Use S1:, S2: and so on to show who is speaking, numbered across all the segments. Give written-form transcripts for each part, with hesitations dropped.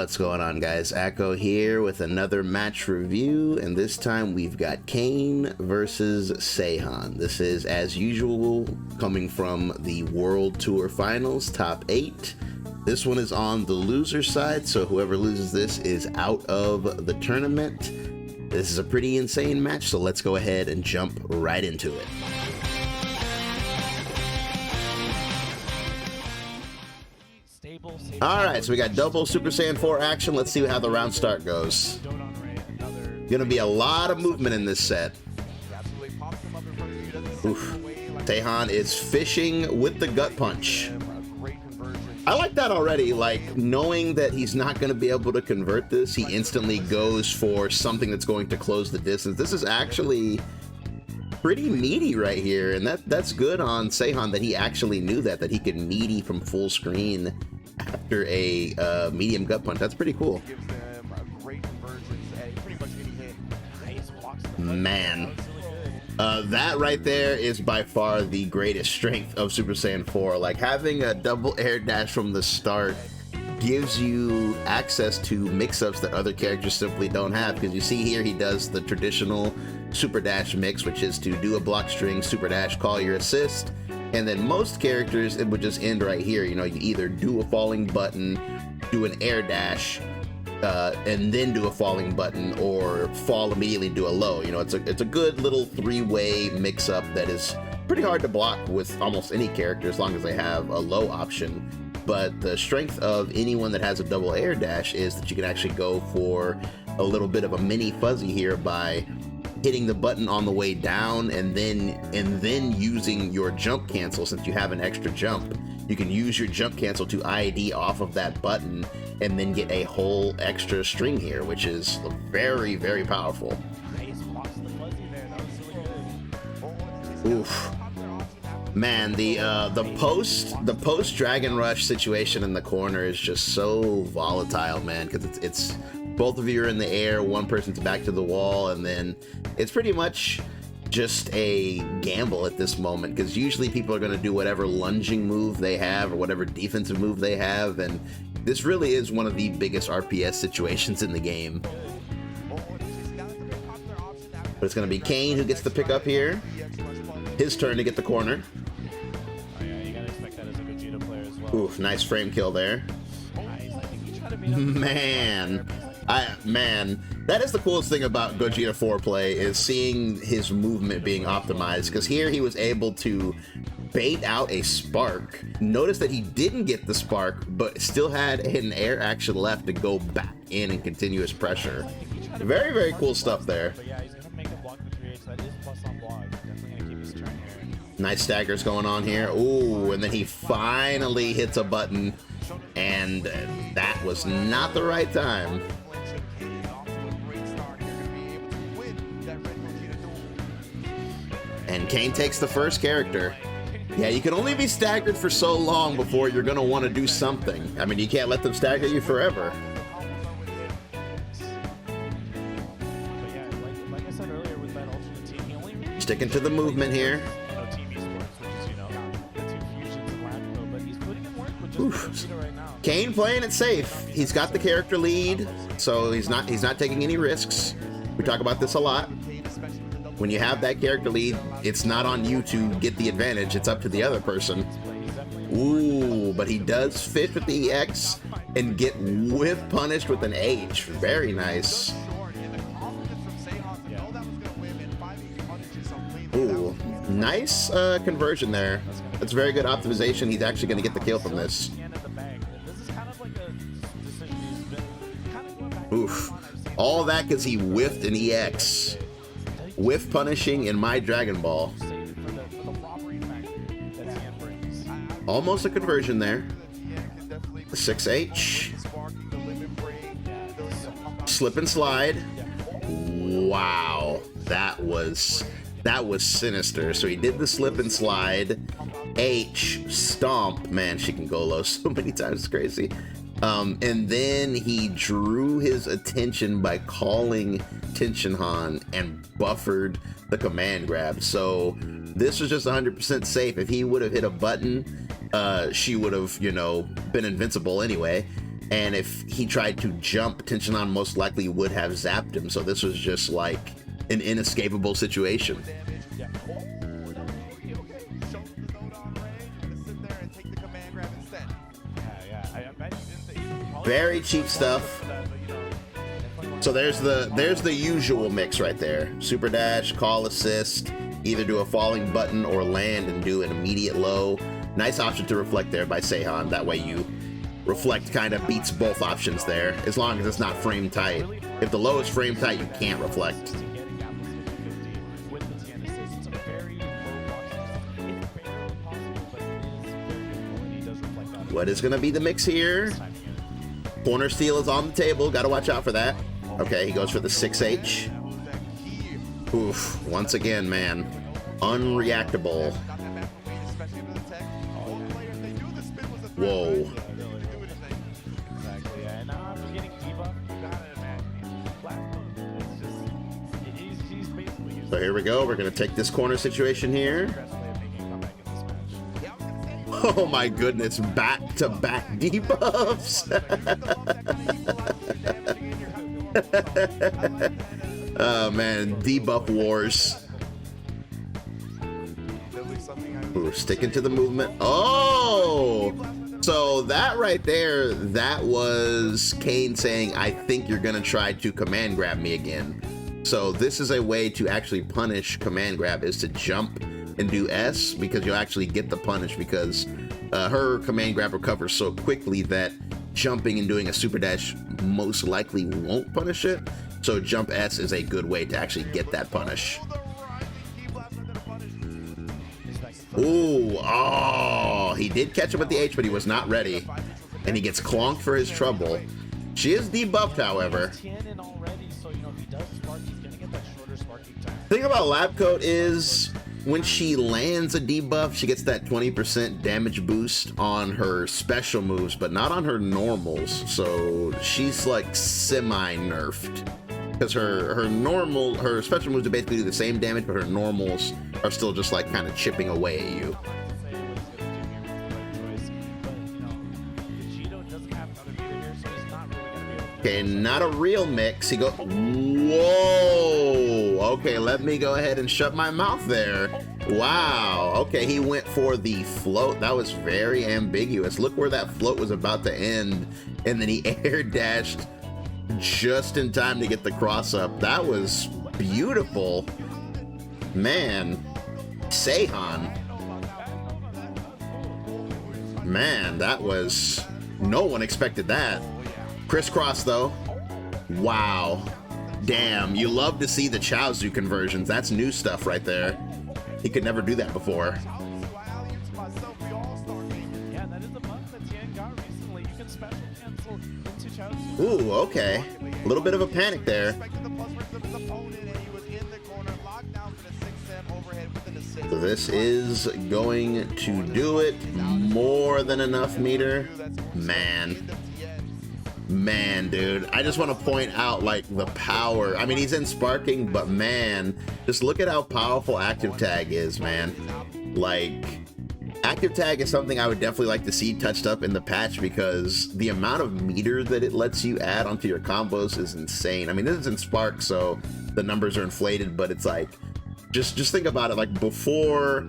S1: What's going on, guys? Aco here with another match review, and this time we've got Kane versus Seyhan. This is, as usual, coming from the World Tour Finals, top 8. This one is on the loser side, so whoever loses this is out of the tournament. This is a pretty insane match, so let's go ahead and jump right into it. Alright, so we got double Super Saiyan 4 action. Let's see how the round start goes. Gonna be a lot of movement in this set. Oof. Seyhan is fishing with the gut punch. I like that already, like knowing that he's not going to be able to convert this, he instantly goes for something that's going to close the distance. This is actually pretty meaty right here, and that's good on Seyhan that he actually knew that he could meaty from full screen after a medium gut punch. That's pretty cool. Man. That right there is by far the greatest strength of Super Saiyan 4. Like, having a double air dash from the start gives you access to mix-ups that other characters simply don't have, because you see here he does the traditional super dash mix, which is to do a block string, super dash, call your assist, and then most characters it would just end right here. You know, you either do a falling button, do an air dash, and then do a falling button, or fall immediately and do a low. You know, it's a good little three-way mix-up that is pretty hard to block with almost any character as long as they have a low option. But the strength of anyone that has a double air dash is that you can actually go for a little bit of a mini fuzzy here by hitting the button on the way down and then using your jump cancel. Since you have an extra jump, you can use your jump cancel to ID off of that button and then get a whole extra string here, which is very, very powerful. Oof. Man, the post Dragon Rush situation in the corner is just so volatile, man, because it's both of you are in the air, one person's back to the wall, and then it's pretty much just a gamble at this moment, because usually people are going to do whatever lunging move they have or whatever defensive move they have, and this really is one of the biggest RPS situations in the game. But it's going to be Kane who gets the pick up here. His turn to get the corner. Oof, nice frame kill there. Man, that is the coolest thing about Gogeta 4 play, is seeing his movement being optimized, because here he was able to bait out a spark. Notice that he didn't get the spark, but still had an air action left to go back in and continuous pressure. Very, very cool stuff there. Nice staggers going on here. Ooh, and then he finally hits a button, and that was not the right time. And Kane takes the first character. Yeah, you can only be staggered for so long before you're gonna want to do something. I mean, you can't let them stagger you forever. Sticking to the movement here. Oof. Kane playing it safe. He's got the character lead, so he's not taking any risks. We talk about this a lot. When you have that character lead, it's not on you to get the advantage, it's up to the other person. Ooh, but he does fish with the EX and get whiff punished with an H. Very nice. Ooh, nice conversion there. That's very good optimization. He's actually going to get the kill from this. Oof. All that because he whiffed an EX. Whiff punishing in my Dragon Ball. Almost a conversion there. 6H. Slip and slide. Wow. That was sinister. So he did the slip and slide. H, stomp. Man, she can go low so many times, it's crazy. And then he drew his attention by calling Tenshinhan and buffered the command grab. So this was just 100% safe. If he would have hit a button, she would have, you know, been invincible anyway. And if he tried to jump, Tensionon most likely would have zapped him. So this was just like an inescapable situation. Very cheap stuff. So there's the usual mix right there. Super dash, call assist, either do a falling button or land and do an immediate low. Nice option to reflect there by Seyhan. That way you reflect kind of beats both options there, as long as it's not frame tight. If the low is frame tight, you can't reflect. What is gonna be the mix here? Corner steal is on the table, gotta watch out for that. Okay, he goes for the 6H. Oof, once again, man, unreactable. Whoa. So here we go, we're gonna take this corner situation here. Oh my goodness, back-to-back debuffs. Oh man, debuff wars. Ooh, sticking to the movement. Oh! So that right there, that was Kane saying, I think you're gonna try to command grab me again. So this is a way to actually punish command grab, is to jump and do S, because you'll actually get the punish, because her command grab recovers so quickly that jumping and doing a super dash most likely won't punish it. So jump S is a good way to actually get that punish. Ooh, oh, he did catch him with the H, but he was not ready. And he gets clonked for his trouble. She is debuffed, however. The thing about Lab Coat is, when she lands a debuff, she gets that 20% damage boost on her special moves, but not on her normals. So she's like semi-nerfed, because her special moves basically do the same damage, but her normals are still just like kind of chipping away at you. Okay, not a real mix. He goes, whoa! Okay, let me go ahead and shut my mouth there. Wow, okay, he went for the float. That was very ambiguous. Look where that float was about to end, and then he air dashed just in time to get the cross up. That was beautiful. Man, Seyhan. Man, that was, no one expected that. Crisscross though. Wow. Damn, you love to see the Chaozu conversions. That's new stuff right there. He could never do that before. Ooh, okay. A little bit of a panic there. So this is going to do it. More than enough meter. Man, dude, I just want to point out like the power. I mean, he's in sparking, but man, just look at how powerful active tag is, man. Like, active tag is something I would definitely like to see touched up in the patch, because the amount of meter that it lets you add onto your combos is insane. I mean, this is in spark, so the numbers are inflated, but it's like, just think about it. Like, before,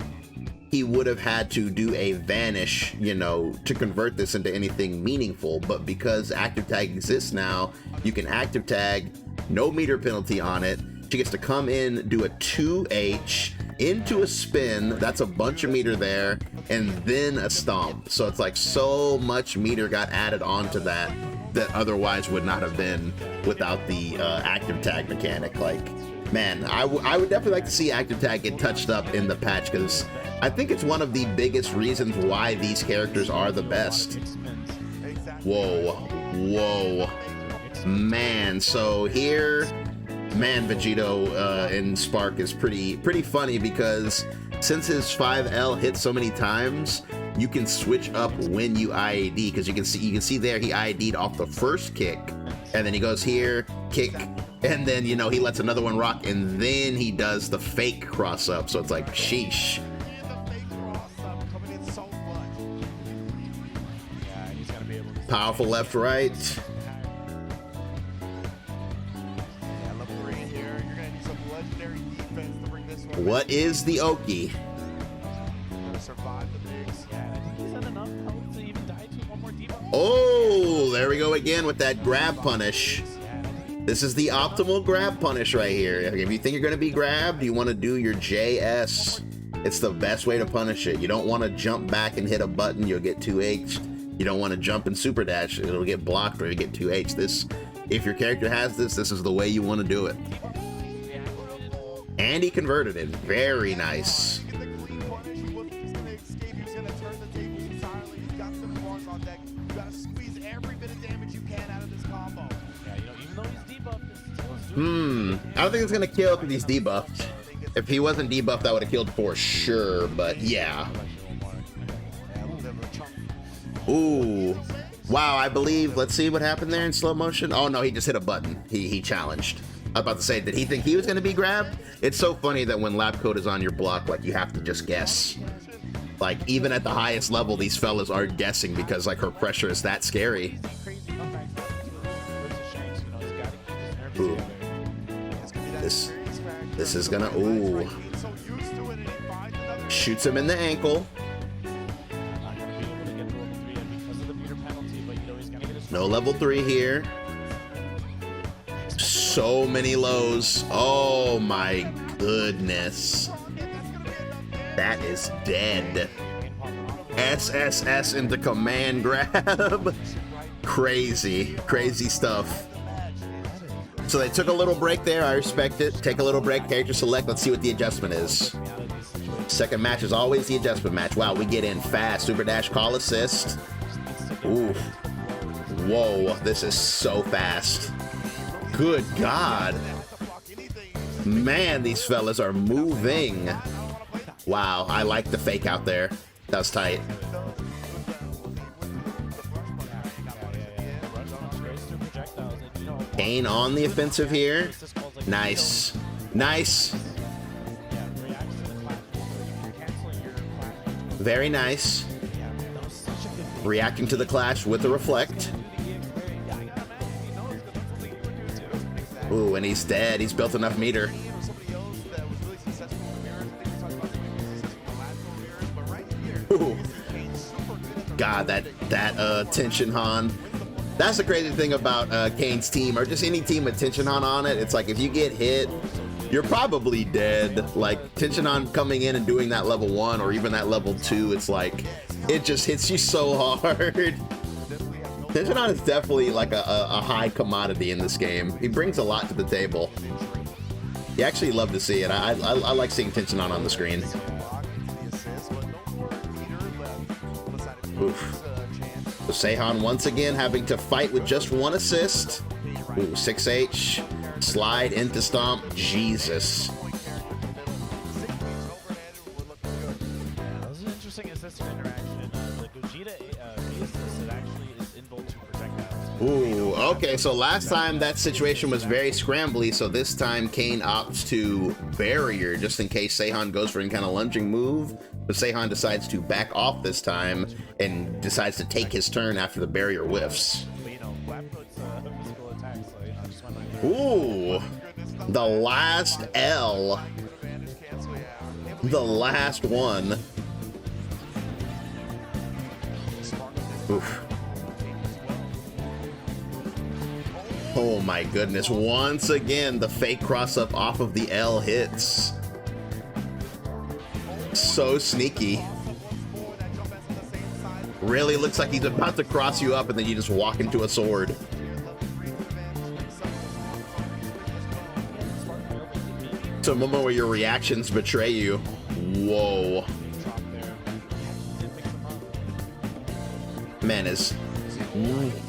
S1: he would have had to do a vanish, you know, to convert this into anything meaningful. But because active tag exists now, you can active tag, no meter penalty on it. She gets to come in, do a 2H into a spin. That's a bunch of meter there, and then a stomp. So it's like so much meter got added onto that otherwise would not have been without the active tag mechanic. Like, man, I would definitely like to see active tag get touched up in the patch, because I think it's one of the biggest reasons why these characters are the best. Whoa, man. So here, man, Vegito in Spark is pretty funny, because since his 5L hits so many times, you can switch up when you IAD, because you can see there he IAD'd off the first kick, and then he goes here, kick, and then, you know, he lets another one rock, and then he does the fake cross up. So it's like, sheesh. Powerful left, right. What is the Oki? Oh, there we go again with that grab punish. This is the optimal grab punish right here. If you think you're going to be grabbed, you want to do your JS. It's the best way to punish it. You don't want to jump back and hit a button. You'll get 2H'd. You don't want to jump and super dash. It'll get blocked or you get 2H'd. This, if your character has this, this is the way you want to do it. And he converted it. Very nice. I don't think it's gonna kill because he's debuffed. If he wasn't debuffed, I would have killed for sure, but yeah. Ooh. Wow, I believe, let's see what happened there in slow motion. Oh no, he just hit a button. He challenged. I was about to say, did he think he was gonna be grabbed? It's so funny that when lab code is on your block, like you have to just guess. Like even at the highest level, these fellas are guessing because like her pressure is that scary. Ooh. This is gonna, ooh. Shoots him in the ankle. No level 3 here. So many lows. Oh my goodness. That is dead. SSS into command grab. Crazy, crazy stuff. So they took a little break there. I respect it. Take a little break, character select. Let's see what the adjustment is. Second match is always the adjustment match. Wow, we get in fast. Super dash, call assist. Ooh. Whoa, this is so fast. Good God. Man, these fellas are moving. Wow, I like the fake out there. That was tight. Kane on the offensive here. Nice. Nice. Very nice. Reacting to the clash with the reflect. Ooh, and he's dead. He's built enough meter. Ooh. God, that tension Han. That's the crazy thing about Kayne's team, or just any team with tension on it. It's like if you get hit, you're probably dead. Like tension on coming in and doing that level 1 or even that level 2, it's like it just hits you so hard. Tension on is definitely like a high commodity in this game. He brings a lot to the table. You actually love to see it. I like seeing tension on the screen. Oof. So Seyhan once again having to fight with just 1 assist. Ooh, 6H. Slide into stomp. Jesus.
S2: That was an interesting assist interaction. The Gogeta assist actually is invulnerable to projectiles.
S1: Ooh, okay, so last time that situation was very scrambly, so this time Kane opts to barrier just in case Seyhan goes for any kind of lunging move. But Seyhan decides to back off this time and decides to take his turn after the barrier whiffs. Ooh, the last L. The last one. Oof. Oh my goodness, once again, the fake cross-up off of the L hits. So sneaky. Really looks like he's about to cross you up and then you just walk into a sword. It's a moment where your reactions betray you. Whoa. Man is...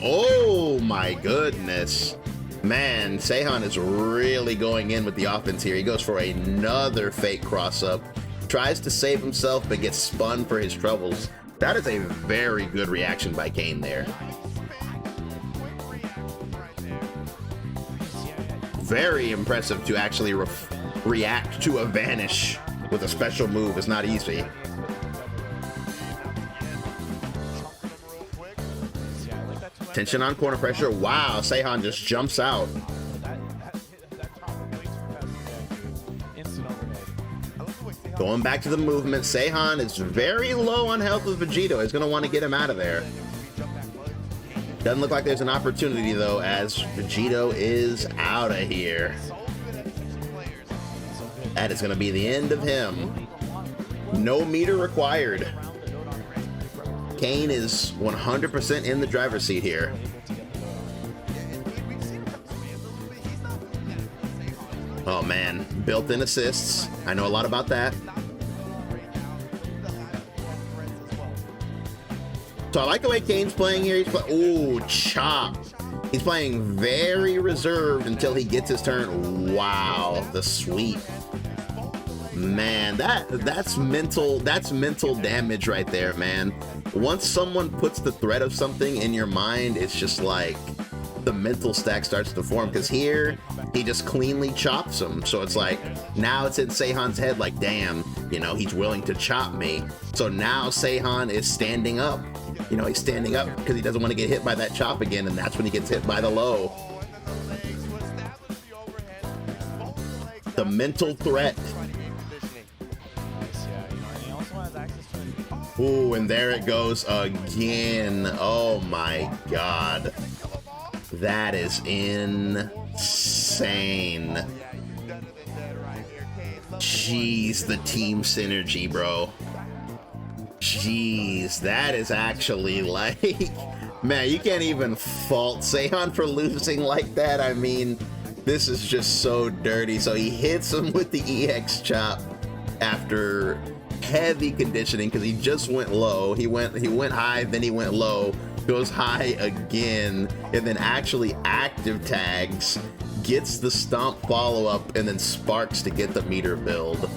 S1: Oh my goodness. Man, Seyhan is really going in with the offense here. He goes for another fake cross-up. Tries to save himself, but gets spun for his troubles. That is a very good reaction by Kane there. Very impressive to actually react to a vanish with a special move. It's not easy. Tension on corner pressure. Wow, Seyhan just jumps out. Going back to the movement, Seyhan is very low on health with Vegito. He's going to want to get him out of there. Doesn't look like there's an opportunity, though, as Vegito is out of here. That is going to be the end of him. No meter required. Kane is 100% in the driver's seat here. Oh man, built-in assists. I know a lot about that. So I like the way Kane's playing here. Ooh, chop. He's playing very reserved until he gets his turn. Wow, the sweep. Man, that's mental damage right there, man. Once someone puts the threat of something in your mind, it's just like the mental stack starts to form, because here he just cleanly chops him. So it's like now it's in Seyhan's head like, damn, you know, he's willing to chop me. So now Seyhan is standing up. You know, he's standing up because he doesn't want to get hit by that chop again, and that's when he gets hit by the low. The mental threat. Ooh, and there it goes again. Oh my god. That is insane. Jeez, the team synergy, bro. Jeez, that is actually like, man, you can't even fault Seyhan for losing like that. I mean, this is just so dirty. So he hits him with the EX chop after heavy conditioning, because he just went low. He went high, then he went low, goes high again, and then actually active tags, gets the stomp follow-up, and then sparks to get the meter build.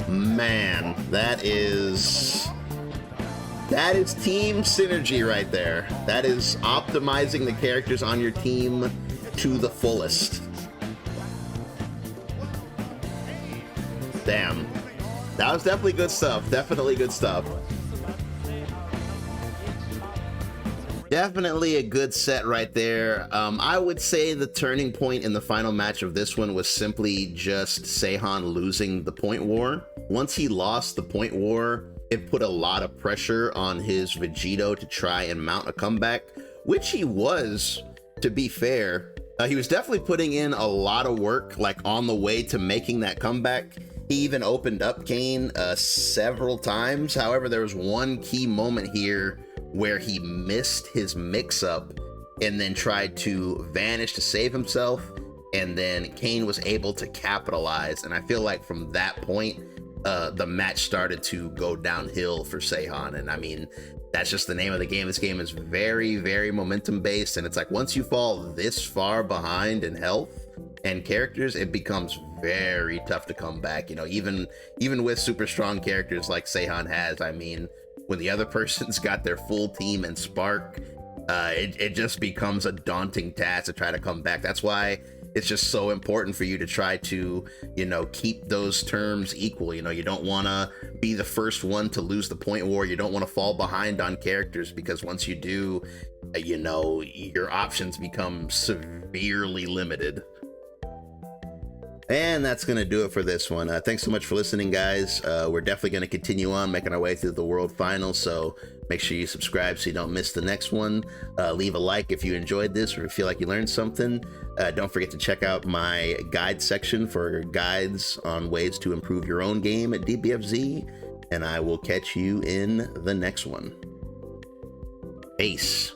S1: Man, that is team synergy right there. That is optimizing the characters on your team to the fullest. Damn. That was definitely good stuff. Definitely good stuff. Definitely a good set right there. I would say the turning point in the final match of this one was simply just Seyhan losing the point war. Once he lost the point war, it put a lot of pressure on his Vegito to try and mount a comeback, which he was, to be fair. He was definitely putting in a lot of work, like on the way to making that comeback. He even opened up Kane several times. However, there was one key moment here where he missed his mix-up and then tried to vanish to save himself, and then Kane was able to capitalize. And I feel like from that point, the match started to go downhill for Seyhan. And I mean, that's just the name of the game. This game is very, very momentum based, and it's like once you fall this far behind in health and characters, it becomes very tough to come back. You know, even with super strong characters like Seyhan has, I mean, when the other person's got their full team and spark, it just becomes a daunting task to try to come back. That's why it's just so important for you to try to, you know, keep those terms equal. You know, you don't want to be the first one to lose the point war. You don't want to fall behind on characters, because once you do, you know, your options become severely limited. And that's going to do it for this one. Thanks so much for listening, guys. We're definitely going to continue on making our way through the World Finals, so make sure you subscribe so you don't miss the next one. Leave a like if you enjoyed this or feel like you learned something. Don't forget to check out my guide section for guides on ways to improve your own game at DBFZ, and I will catch you in the next one. Peace.